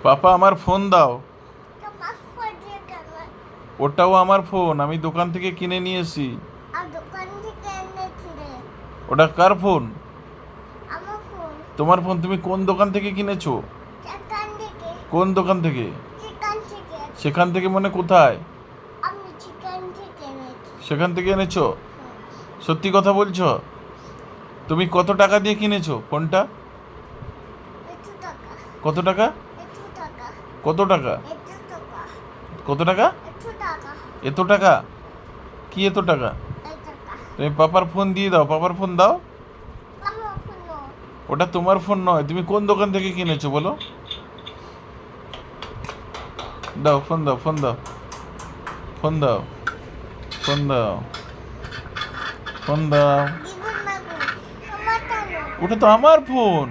পাপা আমার ফোন দাও। তোমার ফোন দিয়ে কেন? ওটাও আমার ফোন, আমি দোকান থেকে কিনে নিয়েছি। আর দোকান থেকে এনেছিলে? ওটা কার ফোন? আমার ফোন। তোমার ফোন তুমি কোন দোকান থেকে কিনেছো? সেখান থেকে। কোন দোকান থেকে? সেখান থেকে। সেখান থেকে মানে কোথায়? আমি সেখান থেকে এনেছি। সেখান থেকে এনেছো? সত্যি কথা বলছো? তুমি কত টাকা দিয়ে কিনেছো ফোনটা? 100 টাকা। কত টাকা? 100 টাকা। কত টাকা? 100 টাকা। কত টাকা? 100 টাকা। এত টাকা? কি এত টাকা? 1 টাকা। তুমি পাপার ফোন দিয়ে দাও, পাপার ফোন দাও। আমার ফোন। ওটা তোমার ফোন নয়, তুমি কোন দোকান থেকে কিনেছো বলো? দাও ফোন, দাও ফোন, দাও ফোন, দাও ফোন, দাও ফোন, দাও। দিব না গো। তোমারটা নাও। ওটা তো আমার ফোন।